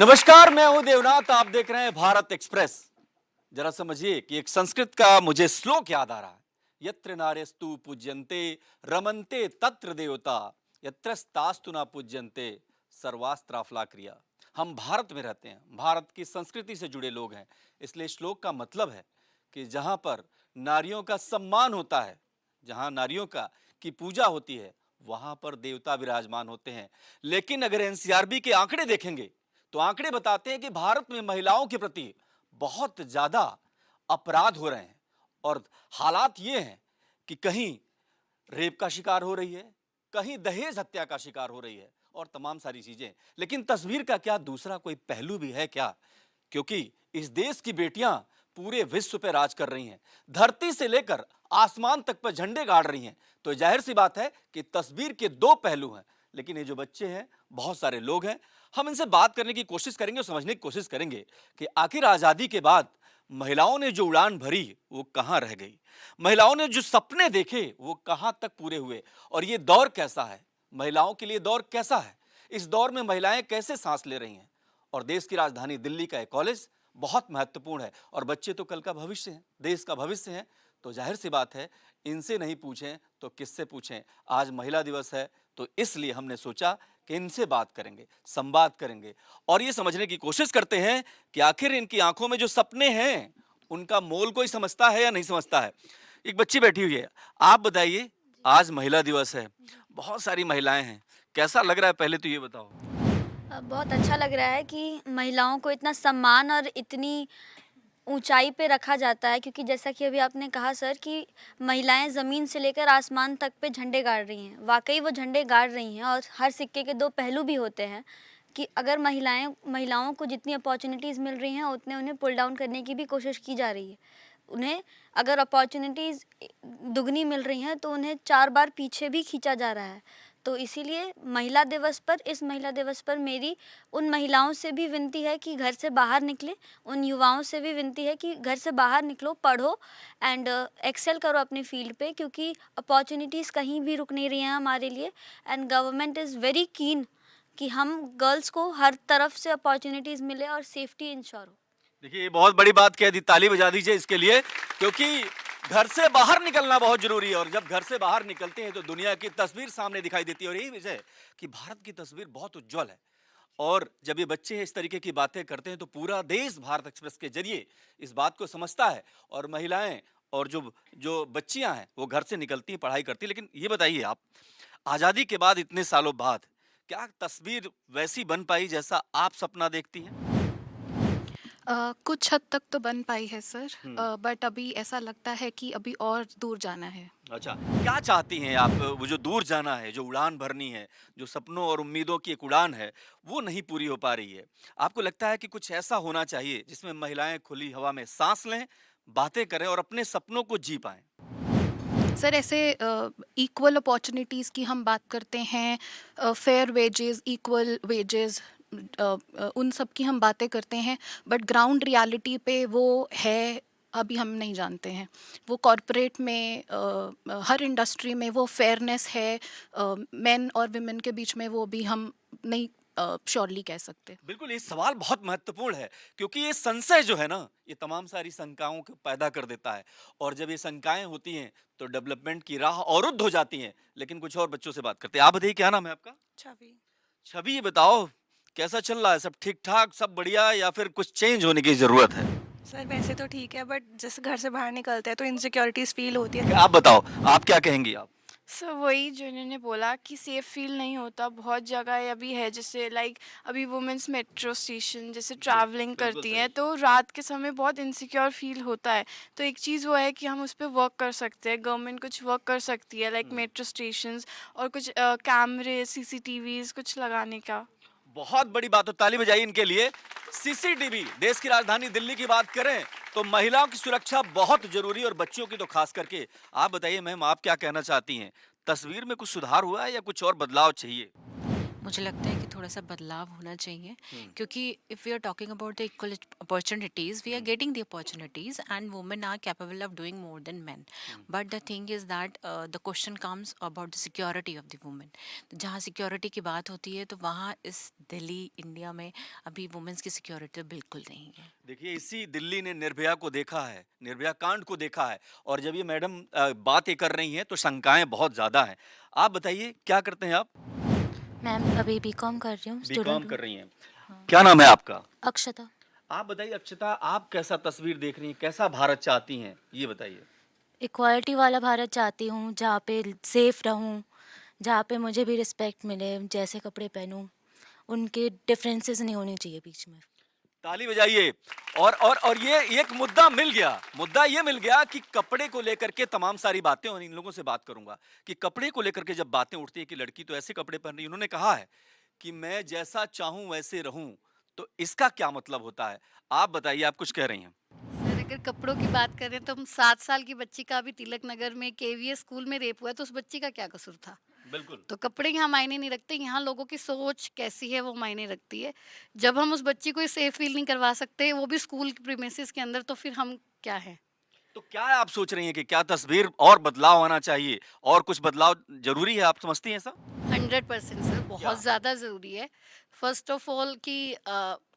नमस्कार, मैं हूं देवनाथ। आप देख रहे हैं भारत एक्सप्रेस। जरा समझिए कि एक संस्कृत का मुझे श्लोक याद आ रहा है। यत्र नार्यस्तु पूज्यन्ते रमन्ते तत्र देवता, यत्रस्तास्तु न पूज्यन्ते सर्वास्त्राफला क्रिया। हम भारत में रहते हैं, भारत की संस्कृति से जुड़े लोग हैं, इसलिए श्लोक का मतलब है कि जहां पर नारियों का सम्मान होता है, जहां नारियों की पूजा होती है, वहां पर देवता विराजमान होते हैं। लेकिन अगर एनसीआरबी के आंकड़े देखेंगे तो आंकड़े बताते हैं कि भारत में महिलाओं के प्रति बहुत ज्यादा अपराध हो रहे हैं और हालात ये हैं कि कहीं रेप का शिकार हो रही है, कहीं दहेज हत्या का शिकार हो रही है और तमाम सारी चीजें। लेकिन तस्वीर का क्या दूसरा कोई पहलू भी है क्या? क्योंकि इस देश की बेटियां पूरे विश्व पे राज कर रही हैं, धरती से लेकर आसमान तक पर झंडे गाड़ रही हैं। तो जाहिर सी बात है कि तस्वीर के दो पहलू हैं। लेकिन ये जो बच्चे हैं, बहुत सारे लोग हैं, हम इनसे बात करने की कोशिश करेंगे और समझने की कोशिश करेंगे कि आखिर आजादी के बाद महिलाओं ने जो उड़ान भरी वो कहां रह गई, महिलाओं ने जो सपने देखे वो कहां तक पूरे हुए और ये दौर कैसा है, महिलाओं के लिए दौर कैसा है, इस दौर में महिलाएं कैसे सांस ले रही हैं। और देश की राजधानी दिल्ली का एक कॉलेज बहुत महत्वपूर्ण है और बच्चे तो कल का भविष्य हैं, देश का भविष्य हैं। तो जाहिर सी बात है, इनसे नहीं पूछें तो किससे पूछें। आज महिला दिवस है तो इसलिए हमने सोचा कि इनसे बात करेंगे, संवाद करेंगे और ये समझने की कोशिश करते हैं कि आखिर इनकी आंखों में जो सपने हैं उनका मोल कोई समझता है या नहीं समझता है। एक बच्ची बैठी हुई है, आप बताइए, आज महिला दिवस है, बहुत सारी महिलाएं हैं, कैसा लग रहा है पहले तो ये बताओ। बहुत अच्छा लग रहा है कि महिलाओं को इतना सम्मान और इतनी ऊंचाई पे रखा जाता है, क्योंकि जैसा कि अभी आपने कहा सर कि महिलाएं ज़मीन से लेकर आसमान तक पे झंडे गाड़ रही हैं। वाकई वो झंडे गाड़ रही हैं और हर सिक्के के दो पहलू भी होते हैं कि अगर महिलाओं को जितनी अपॉर्चुनिटीज़ मिल रही हैं उतने उन्हें पुल डाउन करने की भी कोशिश की जा रही है। उन्हें अगर अपॉर्चुनिटीज़ दुगनी मिल रही हैं तो उन्हें 4 बार पीछे भी खींचा जा रहा है। तो इसीलिए इस महिला दिवस पर मेरी उन महिलाओं से भी विनती है कि घर से बाहर निकलें, उन युवाओं से भी विनती है कि घर से बाहर निकलो, पढ़ो एंड एक्सेल करो अपने फील्ड पे, क्योंकि अपॉर्चुनिटीज़ कहीं भी रुक नहीं रही हैं हमारे लिए। And government is very keen कि हम गर्ल्स को हर तरफ से अपॉर्चुनिटीज़ मिले और सेफ्टी इंश्योर हो। देखिए, ये बहुत बड़ी बात कह दी, ताली बजा दीजिए इसके लिए, क्योंकि घर से बाहर निकलना बहुत जरूरी है और जब घर से बाहर निकलते हैं तो दुनिया की तस्वीर सामने दिखाई देती है और यही वजह है कि भारत की तस्वीर बहुत उज्जवल है। और जब ये बच्चे इस तरीके की बातें करते हैं तो पूरा देश भारत एक्सप्रेस के जरिए इस बात को समझता है और महिलाएं और जो जो बच्चियां हैं वो घर से निकलती हैं, पढ़ाई करती हैं। लेकिन ये बताइए आप, आजादी के बाद इतने सालों बाद क्या तस्वीर वैसी बन पाई जैसा आप सपना देखती हैं? कुछ हद तक तो बन पाई है सर। हम्म। बट अभी ऐसा लगता है कि अभी और दूर जाना है। अच्छा, क्या चाहती हैं आप? वो जो दूर जाना है, जो उड़ान भरनी है, जो सपनों और उम्मीदों की एक उड़ान है, वो नहीं पूरी हो पा रही है। आपको लगता है कि कुछ ऐसा होना चाहिए जिसमें महिलाएं खुली हवा में सांस लें, बातें करें और अपने सपनों को जी पाएं? सर ऐसे इक्वल अपॉर्चुनिटीज़ की हम बात करते हैं, फेयर वेजेस, इक्वल वेजेस, उन सब की हम बातें करते हैं। बट ग्राउंड रियलिटी पे वो है अभी हम नहीं जानते हैं। वो कॉरपोरेट में हर इंडस्ट्री में वो फेयरनेस है मेन और विमेन के बीच में, वो भी हम नहीं श्योरली कह सकते। बिल्कुल, ये सवाल बहुत महत्वपूर्ण है क्योंकि ये संशय जो है ना, ये तमाम सारी शंकाओं को पैदा कर देता है और जब ये शंकाएं होती हैं तो डेवलपमेंट की राह अवरुद्ध हो जाती हैं। लेकिन कुछ और बच्चों से बात करते हैं। आप बताइए, क्या नाम है आपका? छवि। छवि, ये बताओ, कैसा चल रहा है? सब ठीक-ठाक, सब बढ़िया या फिर कुछ चेंज होने की ज़रूरत है? सर वैसे तो ठीक है, बट जैसे घर से बाहर निकलते हैं तो इनसिक्योरिटीज़ फ़ील होती है। आप बताओ, आप क्या कहेंगी आप? सर वही जो इन्होंने बोला कि सेफ फील नहीं होता, बहुत जगह अभी है जैसे लाइक अभी वुमेंस मेट्रो स्टेशन जैसे ट्रैवलिंग बिल्कुल करती सही। हैं तो रात के समय बहुत इनसिक्योर फील होता है। तो एक चीज़ वो है कि हम उस पर वर्क कर सकते हैं, गवर्नमेंट कुछ वर्क कर सकती है लाइक हुँ। मेट्रो स्टेशंस और कुछ कैमरे सीसीटीवीज कुछ लगाने का। बहुत बड़ी बात हो, ताली बजाइए इनके लिए। सीसीटीवी, देश की राजधानी दिल्ली की बात करें तो महिलाओं की सुरक्षा बहुत जरूरी और बच्चियों की तो खास करके। आप बताइए मैम, आप क्या कहना चाहती हैं? तस्वीर में कुछ सुधार हुआ है या कुछ और बदलाव चाहिए? मुझे लगता है कि थोड़ा सा बदलाव होना चाहिए क्योंकि if we are talking about the equal opportunities we are getting the opportunities and women are capable of doing more than man but the thing is that the question comes about the security of the women जहाँ security की बात होती है तो वहाँ इस Delhi India में अभी वुमेन्स की सिक्योरिटी बिल्कुल नहीं है। देखिए इसी दिल्ली ने निर्भया को देखा है, निर्भया कांड को देखा है, और जब ये मैडम बातें कर रही हैं तो शंकाएं बहुत ज्यादा हैं। आप बताइए क्या करते हैं आप? मैम अभी बीकॉम कर रही हूँ, बीकॉम स्टूडेंट कर हूँ। रही हैं। क्या नाम है आपका? अक्षता। आप बताइए अक्षता, आप कैसा तस्वीर देख रही हैं, कैसा भारत चाहती हैं, ये बताइए। इक्वालिटी वाला भारत चाहती हूँ जहाँ पे सेफ रहूँ, जहाँ पे मुझे भी रिस्पेक्ट मिले, जैसे कपड़े पहनूँ, उनके डिफरेंसेस नहीं होने चाहिए बीच में। ताली बजाइए। और ये एक मुद्दा मिल गया, मुद्दा ये मिल गया कि कपड़े को लेकर के तमाम सारी बातें, और इन लोगों से बात करूंगा कि कपड़े को लेकर के जब बातें उठती है कि लड़की तो ऐसे कपड़े पहन रही है, उन्होंने कहा है कि मैं जैसा चाहूं वैसे रहूं, तो इसका क्या मतलब होता है? आप बताइए, आप कुछ कह रही हैं। सर अगर कपड़ों की बात करें तो हम 7 साल की बच्ची का भी तिलक नगर में केवीएस स्कूल में रेप हुआ तो उस बच्ची का क्या कसूर था। बिल्कुल। तो कपड़े यहाँ मायने नहीं रखते, यहाँ लोगों की सोच कैसी है वो मायने रखती है। जब हम उस बच्ची को सेफ फील नहीं करवा सकते वो भी स्कूल के प्रीमिसेस के अंदर, तो फिर हम क्या है। तो क्या आप सोच रही हैं कि क्या तस्वीर और बदलाव आना चाहिए, और कुछ बदलाव जरूरी है, आप समझती हैं ऐसा? 100% सर, क्या? बहुत ज़्यादा ज़रूरी है। फर्स्ट ऑफ ऑल कि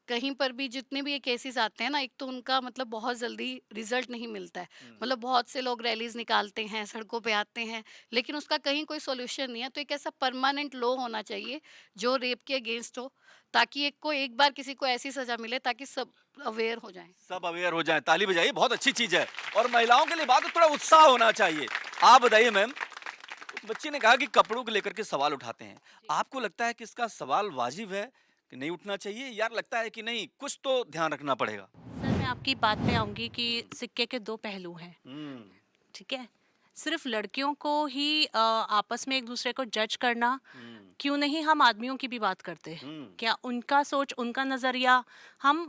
कहीं पर भी जितने भी ये केसेस आते हैं ना, एक तो उनका मतलब बहुत जल्दी रिजल्ट नहीं मिलता है। मतलब बहुत से लोग रैलीज निकालते हैं, सड़कों पे आते हैं, लेकिन उसका कहीं कोई सॉल्यूशन नहीं है। तो एक ऐसा परमानेंट लॉ होना चाहिए जो रेप के अगेंस्ट हो, ताकि एक बार किसी को ऐसी सजा मिले ताकि सब अवेयर हो जाएं। सब अवेयर हो जाएं। ताली बजाइए, बहुत अच्छी चीज है। और महिलाओं के लिए बात है, थोड़ा उत्साह होना चाहिए। आप बताइए मैम, उस बच्ची ने कहा कि कपड़ों को लेकर के सवाल उठाते हैं, आपको लगता है कि इसका सवाल वाजिब है कि नहीं उठना चाहिए, यार लगता है कि नहीं कुछ तो ध्यान रखना पड़ेगा? सर मैं आपकी बात पे आऊंगी कि सिक्के के दो पहलू हैं, ठीक है। सिर्फ लड़कियों को ही आपस में एक दूसरे को जज करना, क्यों नहीं हम आदमियों की भी बात करते हैं। क्या उनका सोच, उनका नज़रिया, हम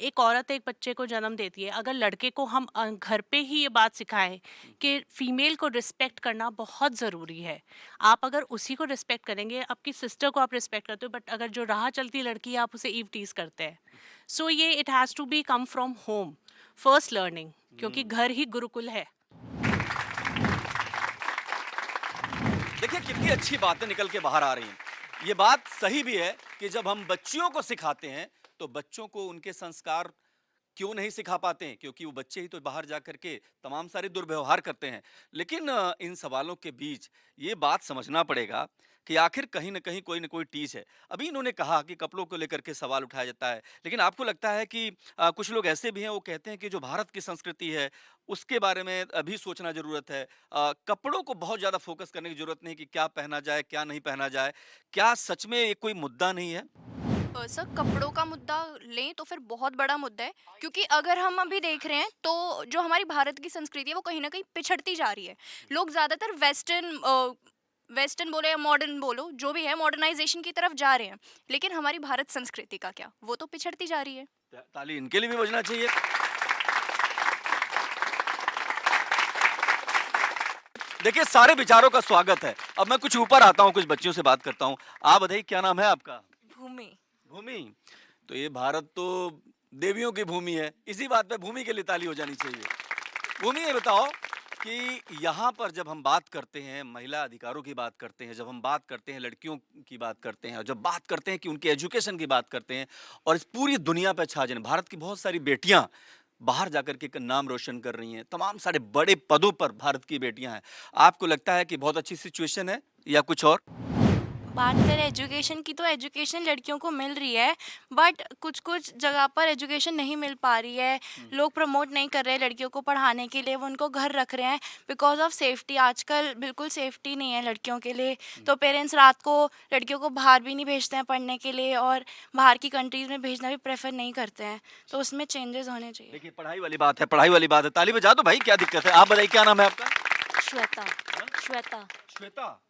एक औरत एक बच्चे को जन्म देती है, अगर लड़के को हम घर पे ही ये बात सिखाएं कि फीमेल को रिस्पेक्ट करना बहुत ज़रूरी है, आप अगर उसी को रिस्पेक्ट करेंगे, आपकी सिस्टर को आप रिस्पेक्ट करते हो, बट अगर जो राह चलती लड़की है आप उसे ईव टीज करते हैं। सो ये it has to be come from home first learning, क्योंकि घर ही गुरुकुल है। देखिए कितनी अच्छी बातें निकल के बाहर आ रही हैं। ये बात सही भी है कि जब हम बच्चियों को सिखाते हैं तो बच्चों को उनके संस्कार क्यों नहीं सिखा पाते हैं, क्योंकि वो बच्चे ही तो बाहर जा करके तमाम सारे दुर्व्यवहार करते हैं। लेकिन इन सवालों के बीच ये बात समझना पड़ेगा कि आखिर कहीं ना कहीं कोई ना कोई टीस है। अभी इन्होंने कहा कि कपड़ों को लेकर के सवाल उठाया जाता है, लेकिन आपको लगता है कि कुछ लोग ऐसे भी हैं, वो कहते हैं कि जो भारत की संस्कृति है उसके बारे में अभी सोचना जरूरत है, कपड़ों को बहुत ज्यादा फोकस करने की जरूरत नहीं कि क्या पहना जाए क्या नहीं पहना जाए। क्या सच में ये कोई मुद्दा नहीं है? सर कपड़ों का मुद्दा लें तो फिर बहुत बड़ा मुद्दा है, क्योंकि अगर हम अभी देख रहे हैं तो जो हमारी भारत की संस्कृति है वो कहीं ना कहीं पिछड़ती जा रही है। लोग ज़्यादातर वेस्टर्न बोलो या मॉडर्न बोलो, जो भी है मॉडर्नाइजेशन की तरफ जा रहे हैं, लेकिन हमारी भारत संस्कृति का क्या, वो तो पिछड़ती जा रही है। ताली इनके लिए भी बजना चाहिए। देखिए सारे विचारों का स्वागत है। अब मैं कुछ ऊपर आता हूँ, कुछ बच्चियों से बात करता हूँ। आप बताइए क्या नाम है आपका? भूमि। भूमि, तो ये भारत तो देवियों की भूमि है, इसी बात पे भूमि के लिए ताली हो जानी चाहिए। भूमि ये बताओ कि यहाँ पर जब हम बात करते हैं महिला अधिकारों की बात करते हैं, जब हम बात करते हैं लड़कियों की बात करते हैं, और जब बात करते हैं कि उनके एजुकेशन की बात करते हैं, और इस पूरी दुनिया पे छा जाने, भारत की बहुत सारी बेटियां बाहर जाकर के नाम रोशन कर रही हैं, तमाम सारे बड़े पदों पर भारत की बेटियां हैं। आपको लगता है कि बहुत अच्छी सिचुएशन है या कुछ और? बात करें एजुकेशन की तो एजुकेशन लड़कियों को मिल रही है, बट कुछ कुछ जगह पर एजुकेशन नहीं मिल पा रही है। लोग प्रमोट नहीं कर रहे हैं लड़कियों को पढ़ाने के लिए, वो उनको घर रख रहे हैं बिकॉज ऑफ सेफ्टी। आजकल बिल्कुल सेफ्टी नहीं है लड़कियों के लिए, तो पेरेंट्स रात को लड़कियों को बाहर भी नहीं भेजते हैं पढ़ने के लिए, और बाहर की कंट्रीज़ में भेजना भी प्रेफर नहीं करते हैं। तो उसमें चेंजेस होने चाहिए। देखिए पढ़ाई वाली बात है, पढ़ाई वाली बात है। ताली बजा दो भाई, क्या दिक्कत है? आप बताइए क्या नाम है आपका? श्वेता। श्वेता। श्वेता,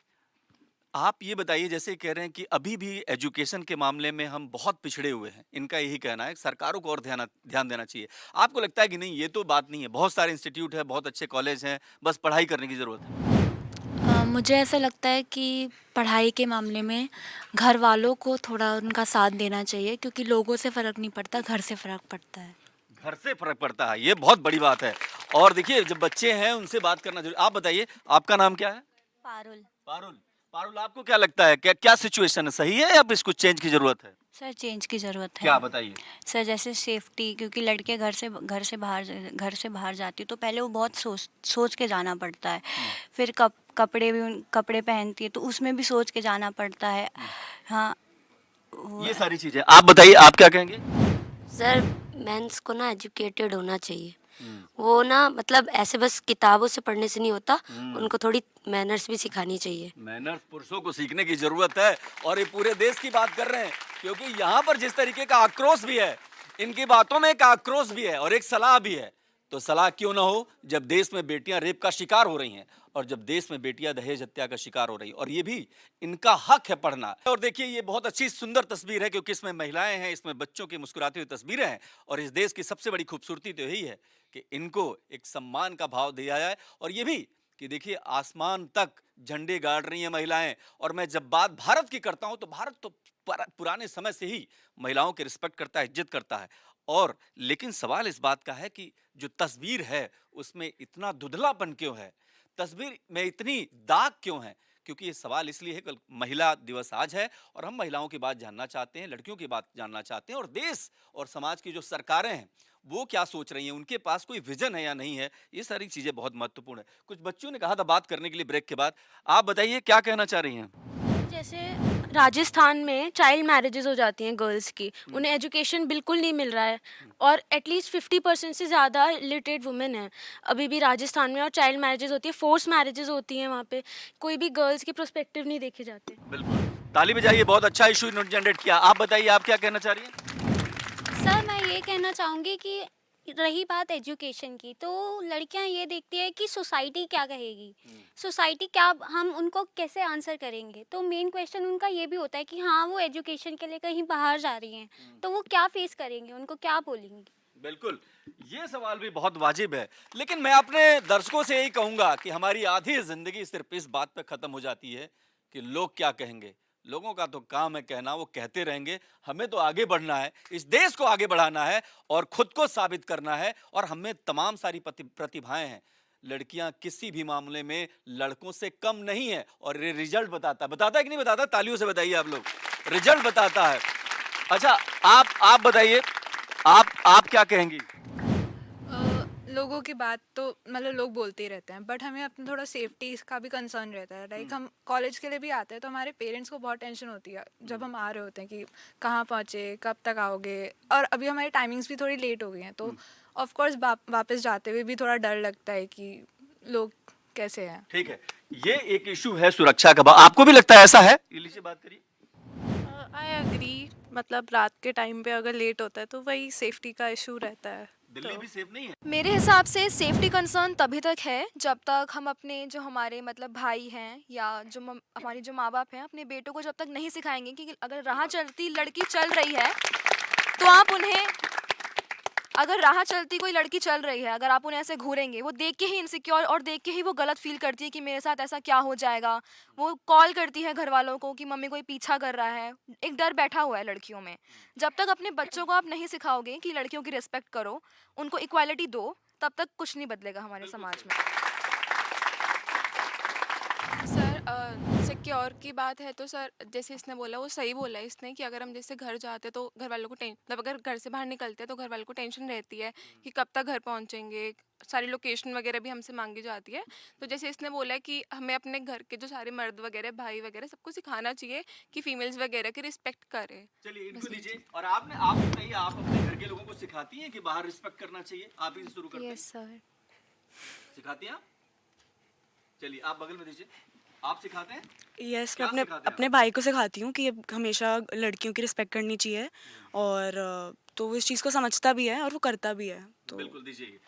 आप ये बताइए, जैसे कह रहे हैं कि अभी भी एजुकेशन के मामले में हम बहुत पिछड़े हुए हैं, इनका यही कहना है, सरकारों को और ध्यान देना चाहिए। आपको लगता है कि नहीं ये तो बात नहीं है, बहुत सारे इंस्टीट्यूट है, बहुत अच्छे कॉलेज हैं, बस पढ़ाई करने की जरूरत है? मुझे ऐसा लगता है कि पढ़ाई के मामले में घर वालों को थोड़ा उनका साथ देना चाहिए, क्योंकि लोगों से फ़र्क नहीं पड़ता, घर से फ़र्क पड़ता है। घर से फर्क पड़ता है, ये बहुत बड़ी बात है। और देखिए जब बच्चे हैं उनसे बात करना जरूरी। आप बताइए आपका नाम क्या है? पारुल। पारुल। पारुल आपको क्या लगता है, क्या क्या सिचुएशन है, सही है या अब इसको चेंज की जरूरत है? सर चेंज की ज़रूरत है। क्या बताइए? सर जैसे सेफ्टी, क्योंकि लड़के घर से बाहर जाती है तो पहले वो बहुत सोच के जाना पड़ता है। फिर कपड़े पहनती है तो उसमें भी सोच के जाना पड़ता है। हाँ ये सारी चीजें आप बताइए, आप क्या कहेंगे? सर मेंस को ना एजुकेटेड होना चाहिए। वो ना मतलब ऐसे बस किताबों से पढ़ने से नहीं होता, उनको थोड़ी मैनर्स भी सिखानी चाहिए। मैनर्स पुरुषों को सीखने की जरूरत है और ये पूरे देश की बात कर रहे हैं, क्योंकि यहाँ पर जिस तरीके का आक्रोश भी है, इनकी बातों में एक आक्रोश भी है और एक सलाह भी है। तो सलाह क्यों ना हो जब देश में बेटियां रेप का शिकार हो रही हैं और जब देश में बेटियां दहेज हत्या का शिकार हो रही हैं, और ये भी इनका हक है पढ़ना। और देखिए ये बहुत अच्छी सुंदर तस्वीर है, क्योंकि इसमें महिलाएं हैं, इसमें बच्चों की मुस्कुराती हुई तस्वीरें हैं। और इस देश की सबसे बड़ी खूबसूरती तो यही है कि इनको एक सम्मान का भाव दिया जाए। और ये भी कि देखिए आसमान तक झंडे गाड़ रही हैं महिलाएं। और मैं जब बात भारत की करता हूं तो भारत तो पुराने समय से ही महिलाओं की रिस्पेक्ट करता है, इज्जत करता है। और लेकिन सवाल इस बात का है कि जो तस्वीर है उसमें इतना धुंधलापन क्यों है, तस्वीर में इतनी दाग क्यों है? क्योंकि ये सवाल इसलिए है, कल महिला दिवस आज है और हम महिलाओं की बात जानना चाहते हैं, लड़कियों की बात जानना चाहते हैं, और देश और समाज की जो सरकारें हैं वो क्या सोच रही हैं, उनके पास कोई विजन है या नहीं है, ये सारी चीजें बहुत महत्वपूर्ण है। कुछ बच्चों ने कहा था बात करने के लिए ब्रेक के बाद, आप बताइए क्या कहना चाह रही हैं? जैसे राजस्थान में चाइल्ड मैरिजेस हो जाती हैं गर्ल्स की, उन्हें एजुकेशन बिल्कुल नहीं मिल रहा है और एटलीस्ट 50% से ज़्यादा लिटरेट वुमेन हैं अभी भी राजस्थान में, और चाइल्ड मैरिजेस होती है, फोर्स मैरिजेस होती हैं, वहाँ पे कोई भी गर्ल्स के प्रोस्पेक्टिव नहीं देखे जाते। बिल्कुल, ताली बजाइए, बहुत अच्छा इशू जनरेट किया। आप बताइए आप क्या कहना चाह रही हैं? सर मैं ये कहना चाहूँगी कि रही बात एजुकेशन की, तो लड़कियां ये देखती है कि सोसाइटी क्या कहेगी, सोसाइटी क्या, हम उनको कैसे आंसर करेंगे। तो मेन क्वेश्चन उनका ये भी होता है कि हाँ वो एजुकेशन के लिए कहीं बाहर जा रही हैं तो वो क्या फेस करेंगे, उनको क्या बोलेंगे। बिल्कुल, ये सवाल भी बहुत वाजिब है। लेकिन मैं अपने दर्शकों से यही कहूंगा कि हमारी आधी जिंदगी सिर्फ इस बात पे खत्म हो जाती है कि लोग क्या कहेंगे। लोगों का तो काम है कहना, वो कहते रहेंगे। हमें तो आगे बढ़ना है, इस देश को आगे बढ़ाना है और खुद को साबित करना है। और हमें तमाम सारी प्रतिभाएं हैं। लड़कियां किसी भी मामले में लड़कों से कम नहीं है और ये रिजल्ट बताता है कि नहीं बताता? तालियों से बताइए आप लोग, रिजल्ट बताता है। अच्छा आप बताइए, आप क्या कहेंगी? लोगों की बात तो मतलब लोग बोलते ही रहते हैं, बट हमें अपना थोड़ा सेफ्टी का भी कंसर्न रहता है। लाइक हम कॉलेज के लिए भी आते हैं तो हमारे पेरेंट्स को बहुत टेंशन होती है जब हम आ रहे होते हैं कि कहाँ पहुँचे, कब तक आओगे। और अभी हमारी टाइमिंग्स भी थोड़ी लेट हो गई हैं, तो ऑफ कोर्स वापस जाते हुए भी थोड़ा डर लगता है कि लोग कैसे हैं। ठीक है, ये एक इशू है सुरक्षा का। आपको भी लगता है ऐसा है? लीजिए बात करिए। आई एग्री, मतलब रात के टाइम पे अगर लेट होता है तो वही सेफ्टी का इशू रहता है। दिल्ली भी सेफ नहीं है? मेरे हिसाब से सेफ्टी कंसर्न तभी तक है जब तक हम अपने जो हमारे मतलब भाई हैं या जो हमारी जो माँ बाप हैं अपने बेटों को जब तक नहीं सिखाएंगे कि अगर राह चलती लड़की चल रही है तो आप उन्हें, अगर राह चलती कोई लड़की चल रही है, अगर आप उन्हें ऐसे घूरेंगे, वो देख के ही इनसिक्योर और देख के ही वो गलत फील करती है कि मेरे साथ ऐसा क्या हो जाएगा। वो कॉल करती है घर वालों को कि मम्मी कोई पीछा कर रहा है। एक डर बैठा हुआ है लड़कियों में। जब तक अपने बच्चों को आप नहीं सिखाओगे कि लड़कियों की रिस्पेक्ट करो, उनको इक्वालिटी दो, तब तक कुछ नहीं बदलेगा हमारे समाज में। सर सिक्योर की बात है तो सर जैसे इसने बोला वो सही बोला है इसने कि अगर हम जैसे घर जाते तो घर वालों को मतलब अगर घर से बाहर निकलते हैं तो घर वालों को टेंशन रहती है कि कब तक घर पहुंचेंगे, सारी लोकेशन वगैरह भी हमसे मांगी जाती है। तो जैसे इसने बोला कि हमें अपने घर के जो सारे मर्द वगैरह भाई वगैरह सबको सिखाना चाहिए कि फीमेल्स वगैरह की रिस्पेक्ट करें। चलिए इनको लीजिए। और आप बताइए, आप अपने घर के लोगों को सिखाती हैं कि बाहर रिस्पेक्ट करना चाहिए? आप ही शुरू करते हैं। Yes sir. सिखाती हैं आप? चलिए आप बगल में दीजिए, आप सिखाते हैं? यस, क्या मैं सिखाते हैं अपने भाई को सिखाती हूँ कि हमेशा लड़कियों की रिस्पेक्ट करनी चाहिए, और तो वो इस चीज़ को समझता भी है और वो करता भी है। तो बिल्कुल दीजिए।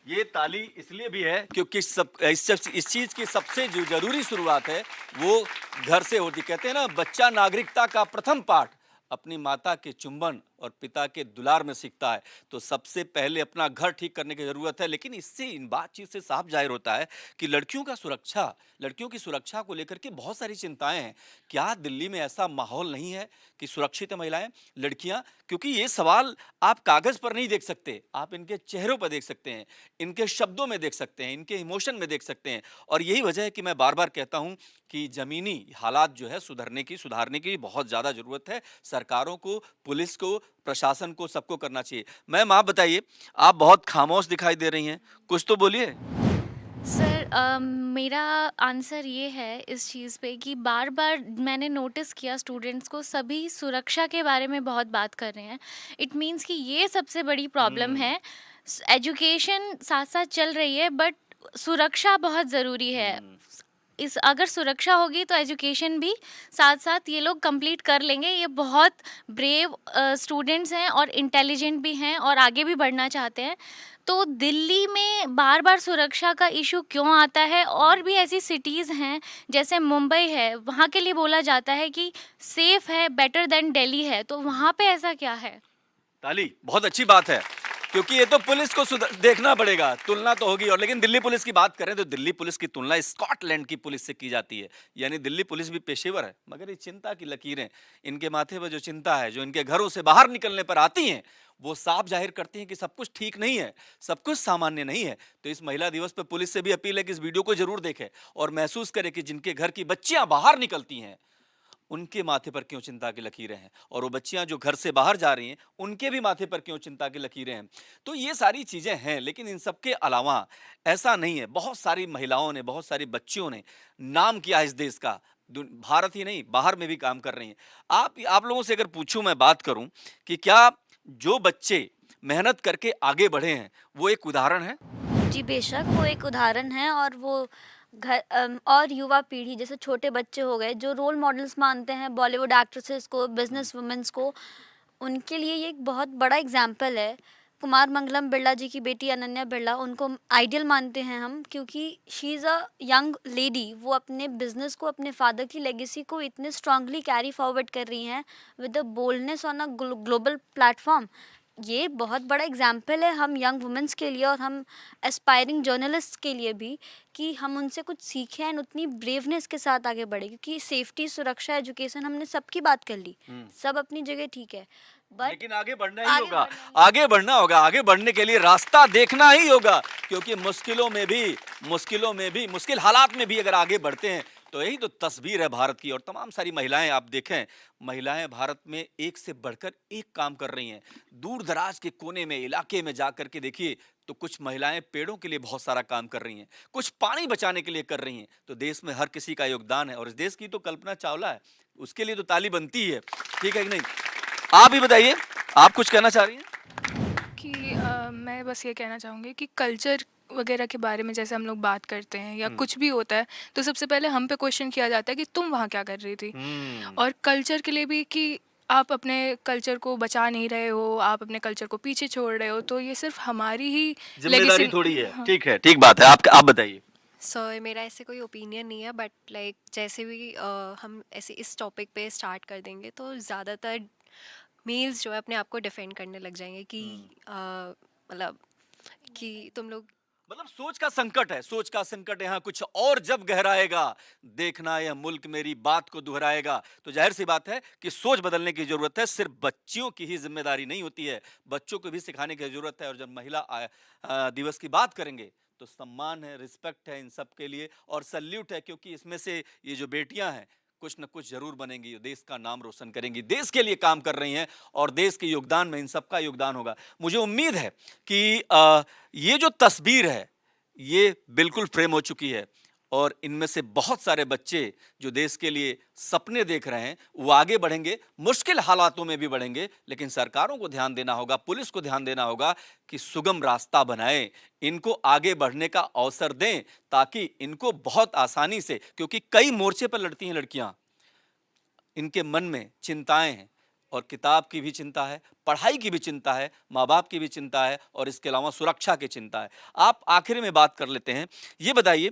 ये ताली इसलिए भी है क्योंकि इस चीज की सबसे जो जरूरी शुरुआत है वो घर से होती। कहते हैं ना, बच्चा नागरिकता का प्रथम पाठ अपनी माता के चुंबन और पिता के दुलार में सीखता है। तो सबसे पहले अपना घर ठीक करने की ज़रूरत है। लेकिन इससे इन बातचीत से साफ ज़ाहिर होता है कि लड़कियों की सुरक्षा को लेकर के बहुत सारी चिंताएं हैं। क्या दिल्ली में ऐसा माहौल नहीं है कि सुरक्षित है महिलाएं, लड़कियां? क्योंकि ये सवाल आप कागज़ पर नहीं देख सकते, आप इनके चेहरों पर देख सकते हैं, इनके शब्दों में देख सकते हैं, इनके इमोशन में देख सकते हैं। और यही वजह है कि मैं बार-बार कहता हूं कि ज़मीनी हालात जो है सुधारने की बहुत ज़्यादा ज़रूरत है। सरकारों को, पुलिस को, प्रशासन को, सबको करना चाहिए। मैम आप बताइए, आप बहुत खामोश दिखाई दे रही हैं, कुछ तो बोलिए। सर मेरा आंसर ये है इस चीज़ पे कि बार बार मैंने नोटिस किया स्टूडेंट्स को सभी सुरक्षा के बारे में बहुत बात कर रहे हैं। इट मीन्स कि ये सबसे बड़ी प्रॉब्लम है। एजुकेशन साथ साथ चल रही है बट सुरक्षा बहुत ज़रूरी है। इस अगर सुरक्षा होगी तो एजुकेशन भी साथ साथ ये लोग कंप्लीट कर लेंगे। ये बहुत ब्रेव स्टूडेंट्स हैं और इंटेलिजेंट भी हैं और आगे भी बढ़ना चाहते हैं। तो दिल्ली में बार बार सुरक्षा का इशू क्यों आता है? और भी ऐसी सिटीज़ हैं जैसे मुंबई है, वहाँ के लिए बोला जाता है कि सेफ़ है, बेटर देन दिल्ली है। तो वहाँ पे ऐसा क्या है? ताली, बहुत अच्छी बात है, क्योंकि ये तो पुलिस को देखना पड़ेगा, तुलना तो होगी। और लेकिन दिल्ली पुलिस की बात करें तो दिल्ली पुलिस की तुलना स्कॉटलैंड की पुलिस से की जाती है। यानी दिल्ली पुलिस भी पेशेवर है, मगर ये चिंता की लकीरें, इनके माथे पर जो चिंता है, जो इनके घरों से बाहर निकलने पर आती हैं, वो साफ जाहिर करती हैं कि सब कुछ ठीक नहीं है, सब कुछ सामान्य नहीं है। तो इस महिला दिवस पर पुलिस से भी अपील है कि इस वीडियो को जरूर देखें और महसूस करें कि जिनके घर की बच्चियां बाहर निकलती हैं, उनके माथे पर क्यों चिंता की लकीरें हैं, और वो बच्चियां जो घर से बाहर जा रही हैं, उनके भी माथे पर क्यों चिंता की लकीरें हैं। तो ये सारी चीजें हैं, लेकिन इन सब के अलावा ऐसा नहीं है। बहुत सारी महिलाओं ने, बहुत सारी बच्चियों ने नाम किया इस देश का, भारत ही नहीं बाहर में भी काम कर रही हैं। आप लोगों से अगर पूछूं, मैं बात करूं कि क्या जो बच्चे मेहनत करके आगे बढ़े हैं वो एक उदाहरण है? जी बेशक, वो एक उदाहरण है। और वो और युवा पीढ़ी जैसे छोटे बच्चे हो गए जो रोल मॉडल्स मानते हैं बॉलीवुड एक्ट्रेसेस को, बिजनेस वुमेन्स को, उनके लिए ये एक बहुत बड़ा एग्जाम्पल है। कुमार मंगलम बिरला जी की बेटी अनन्या बिरला, उनको आइडियल मानते हैं हम, क्योंकि she is a young lady. वो अपने बिजनेस को, अपने फादर की लेगेसी को इतने स्ट्रांगली कैरी फॉरवर्ड कर रही हैं with a boldness on a global platform. ये बहुत बड़ा एग्जाम्पल है हम यंग वुमेंस के लिए और हम एस्पायरिंग जर्नलिस्ट के लिए भी, कि हम उनसे कुछ सीखें एंड उतनी ब्रेवनेस के साथ आगे बढ़े। क्योंकि सेफ्टी, सुरक्षा, एजुकेशन, हमने सबकी बात कर ली, सब अपनी जगह ठीक है, बट लेकिन आगे बढ़ना ही होगा, आगे बढ़ना होगा। आगे बढ़ने के लिए रास्ता देखना ही होगा, क्योंकि मुश्किल हालात में भी अगर आगे बढ़ते हैं तो यही तो तस्वीर है भारत की। और तमाम सारी महिलाएं, आप देखें, महिलाएं भारत में एक से बढ़कर एक काम कर रही हैं। दूर दराज के कोने में, इलाके में जाकर के देखिए तो कुछ महिलाएं पेड़ों के लिए बहुत सारा काम कर रही हैं, कुछ पानी बचाने के लिए कर रही हैं। तो देश में हर किसी का योगदान है, और इस देश की तो कल्पना चावला है, उसके लिए तो ताली बनती है, ठीक है कि नहीं? आप ही बताइए, आप कुछ कहना चाह रही हैं? कि मैं बस ये कहना चाहूँगी कि कल्चर वगैरह के बारे में जैसे हम लोग बात करते हैं या कुछ भी होता है, तो सबसे पहले हम पे क्वेश्चन किया जाता है कि तुम वहाँ क्या कर रही थी। और कल्चर के लिए भी कि आप अपने कल्चर को बचा नहीं रहे हो, आप अपने कल्चर को पीछे छोड़ रहे हो, तो ये सिर्फ हमारी ही जिम्मेदारी थोड़ी है। ठीक है, ठीक बात है। आप बताइए। सर मेरा ऐसे कोई ओपिनियन नहीं है, बट लाइक जैसे भी हम ऐसे इस टॉपिक पे स्टार्ट कर देंगे तो ज़्यादातर मेल्स जो है अपने आप को डिफेंड करने लग जाएंगे कि मतलब कि तुम लोग, मतलब सोच का संकट यहाँ कुछ और जब गहराएगा, देखना यह मुल्क मेरी बात को दोहराएगा। तो जाहिर सी बात है कि सोच बदलने की जरूरत है। सिर्फ बच्चियों की ही जिम्मेदारी नहीं होती है, बच्चों को भी सिखाने की जरूरत है। और जब महिला दिवस की बात करेंगे तो सम्मान है, रिस्पेक्ट है इन सब के लिए, और सल्यूट है, क्योंकि इसमें से ये जो बेटियां हैं कुछ न कुछ जरूर बनेंगी, देश का नाम रोशन करेंगी, देश के लिए काम कर रही हैं, और देश के योगदान में इन सबका योगदान होगा। मुझे उम्मीद है कि ये जो तस्वीर है ये बिल्कुल फ्रेम हो चुकी है, और इनमें से बहुत सारे बच्चे जो देश के लिए सपने देख रहे हैं वो आगे बढ़ेंगे, मुश्किल हालातों में भी बढ़ेंगे। लेकिन सरकारों को ध्यान देना होगा, पुलिस को ध्यान देना होगा कि सुगम रास्ता बनाएं, इनको आगे बढ़ने का अवसर दें, ताकि इनको बहुत आसानी से, क्योंकि कई मोर्चे पर लड़ती हैं लड़कियां, इनके मन में चिंताएं हैं, और किताब की भी चिंता है, पढ़ाई की भी चिंता है, माँ बाप की भी चिंता है, और इसके अलावा सुरक्षा की चिंता है। आप आखिर में बात कर लेते हैं, ये बताइए,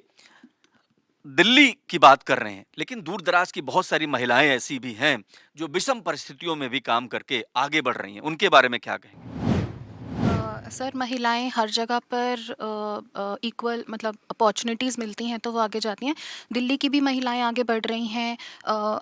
दिल्ली की बात कर रहे हैं, लेकिन दूर दराज की बहुत सारी महिलाएं ऐसी भी हैं जो विषम परिस्थितियों में भी काम करके आगे बढ़ रही हैं। उनके बारे में क्या कहेंगे? सर महिलाएं हर जगह पर इक्वल मतलब अपॉर्चुनिटीज़ मिलती हैं तो वो आगे जाती हैं। दिल्ली की भी महिलाएं आगे बढ़ रही हैं।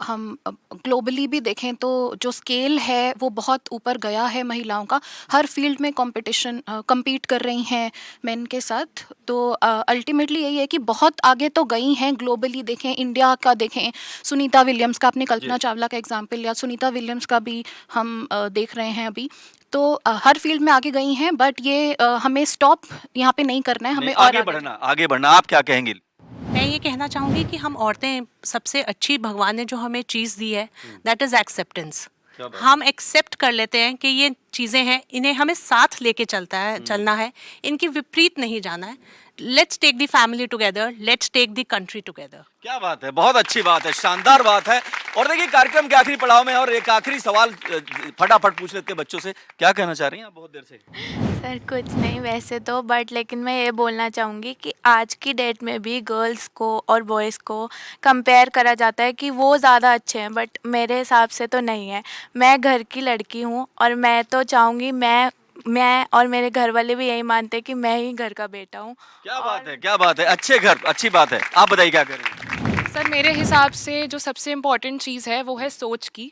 हम ग्लोबली भी देखें तो जो स्केल है वो बहुत ऊपर गया है महिलाओं का। हर फील्ड में कंपटीशन compete कर रही हैं मेन के साथ। तो अल्टीमेटली यही है कि बहुत आगे तो गई हैं ग्लोबली। देखें इंडिया का, देखें सुनीता विलियम्स का, आपने कल्पना चावला का एग्जाम्पल लिया, सुनीता विलियम्स का भी हम देख रहे हैं अभी। तो हर फील्ड में आगे गई हैं, बट ये हमें स्टॉप यहाँ पे नहीं करना है, हमें और आगे बढ़ना। आप क्या कहेंगे? मैं ये कहना चाहूँगी कि हम औरतें सबसे अच्छी भगवान ने जो हमें चीज़ दी है दैट इज़ एक्सेप्टेंस। हम एक्सेप्ट कर लेते हैं कि ये चीज़ें हैं, इन्हें हमें साथ लेके चलना है, इनकी विपरीत नहीं जाना है। Let's take the family together, let's take the country together. क्या बात है, बहुत अच्छी बात है, शानदार बात है। और देखिए कार्यक्रम के आखिरी पड़ाव में और एक आखिरी सवाल फटाफट पूछ लेते हैं बच्चों से। क्या कहना चाह रही हैं आप बहुत देर से? सर कुछ नहीं वैसे तो, बट लेकिन मैं ये बोलना चाहूँगी कि आज की डेट में भी गर्ल्स को और बॉयज़ को कंपेयर करा जाता है कि वो ज़्यादा अच्छे हैं, बट मेरे हिसाब से तो नहीं है। मैं घर की लड़की हूँ और मैं तो चाहूँगी, मैं और मेरे घर वाले भी यही मानते हैं कि मैं ही घर का बेटा हूँ। क्या बात है, क्या बात है, अच्छे घर, अच्छी बात है। आप बताइए क्या करेंगे? सर मेरे हिसाब से जो सबसे इम्पोर्टेंट चीज़ है वो है सोच की।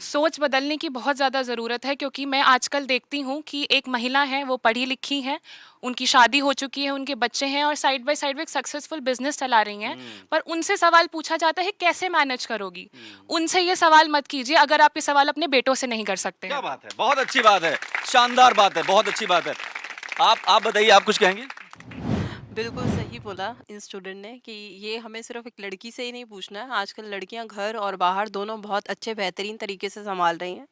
सोच बदलने की बहुत ज़्यादा ज़रूरत है, क्योंकि मैं आजकल देखती हूँ कि एक महिला है, वो पढ़ी लिखी हैं, उनकी शादी हो चुकी है, उनके बच्चे हैं और साइड बाय साइड वो एक सक्सेसफुल बिजनेस चला रही हैं, पर उनसे सवाल पूछा जाता है कैसे मैनेज करोगी। उनसे ये सवाल मत कीजिए अगर आप ये सवाल अपने बेटों से नहीं कर सकते। क्या बात है, बहुत अच्छी बात है, शानदार बात है, बहुत अच्छी बात है। आप बताइए, आप कुछ कहेंगे? बिल्कुल सही बोला इन स्टूडेंट ने कि ये हमें सिर्फ एक लड़की से ही नहीं पूछना है। आजकल लड़कियां घर और बाहर दोनों बहुत अच्छे बेहतरीन तरीके से संभाल रही हैं।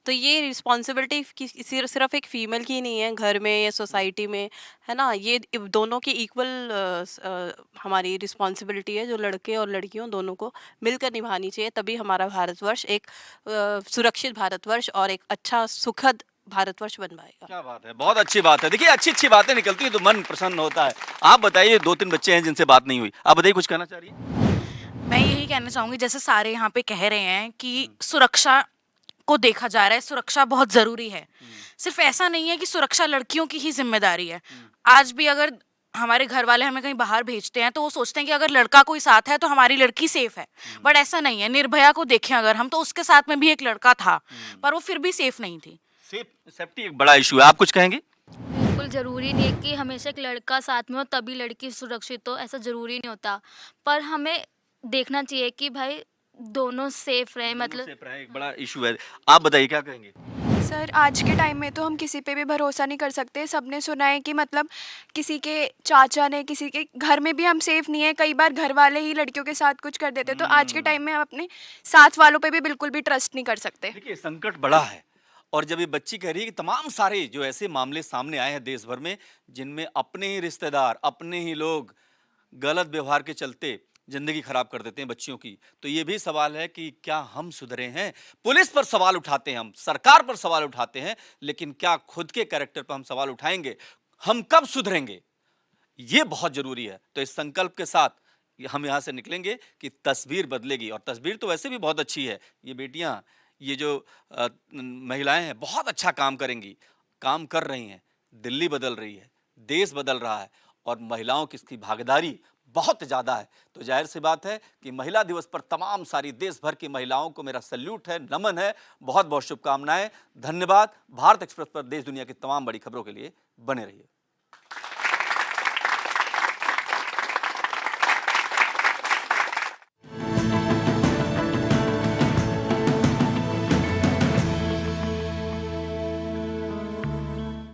तो ये रिस्पॉन्सिबिलिटी सिर्फ एक फीमेल की नहीं है, घर में या सोसाइटी में, है ना। ये दोनों की इक्वल हमारी रिस्पॉन्सिबिलिटी है, जो लड़के और लड़कियों दोनों को मिलकर निभानी चाहिए। तभी हमारा भारतवर्ष एक सुरक्षित भारतवर्ष और एक अच्छा सुखद भारतवर्ष बन पाएगा। क्या बात है, बहुत अच्छी बात है। देखिए अच्छी बातें निकलती है तो मन प्रसन्न होता है। आप बताइए, 2-3 बच्चे हैं जिनसे बात नहीं हुई, आप बताइए कुछ कहना चाह रही हैं? मैं यही कहना चाहूँगी, जैसे सारे यहाँ पे कह रहे हैं कि सुरक्षा को देखा जा रहा है, सुरक्षा बहुत ज़रूरी है। सिर्फ ऐसा नहीं है कि सुरक्षा लड़कियों की ही जिम्मेदारी है। आज भी अगर हमारे घर वाले हमें कहीं बाहर भेजते हैं तो वो सोचते हैं कि अगर लड़का कोई साथ है तो हमारी लड़की सेफ है, बट ऐसा नहीं है। निर्भया को देखें अगर हम, तो उसके साथ में भी एक लड़का था, पर वो फिर भी सेफ नहीं थी। सेफ्टी एक बड़ा इशू है। आप कुछ कहेंगे? बिल्कुल ज़रूरी नहीं है कि हमेशा एक लड़का साथ में हो तभी लड़की सुरक्षित हो, ऐसा ज़रूरी नहीं होता। पर हमें देखना चाहिए कि भाई दोनों सेफ रहे, मतलब सेफ रहे, एक बड़ा इशू है। आप बताइए क्या कहेंगे? सर आज के टाइम में तो हम किसी पे भी भरोसा नहीं कर सकते। सबने सुना है कि मतलब किसी के चाचा ने, किसी के घर में भी हम सेफ नहीं है। कई बार घर वाले ही लड़कियों के साथ कुछ कर देते, तो आज के टाइम में हम अपने साथ वालों पे भी बिल्कुल भी ट्रस्ट नहीं कर सकते। देखिए संकट बड़ा है, और जब ये बच्ची कह रही है कि तमाम सारे जो ऐसे मामले सामने आए हैं देश भर में, जिनमें अपने ही रिश्तेदार, अपने ही लोग गलत व्यवहार के चलते जिंदगी खराब कर देते हैं बच्चियों की, तो ये भी सवाल है कि क्या हम सुधरे हैं? पुलिस पर सवाल उठाते हैं हम, सरकार पर सवाल उठाते हैं, लेकिन क्या खुद के कैरेक्टर पर हम सवाल उठाएंगे? हम कब सुधरेंगे? ये बहुत जरूरी है। तो इस संकल्प के साथ हम यहाँ से निकलेंगे कि तस्वीर बदलेगी, और तस्वीर तो वैसे भी बहुत अच्छी है। ये बेटियां, ये जो महिलाएं हैं, बहुत अच्छा काम करेंगी, काम कर रही हैं। दिल्ली बदल रही है, देश बदल रहा है, और महिलाओं की इसकी भागीदारी बहुत ज़्यादा है। तो जाहिर सी बात है कि महिला दिवस पर तमाम सारी देश भर की महिलाओं को मेरा सल्यूट है, नमन है, बहुत बहुत शुभकामनाएं, धन्यवाद। भारत एक्सप्रेस पर देश दुनिया की तमाम बड़ी खबरों के लिए बने रहिए।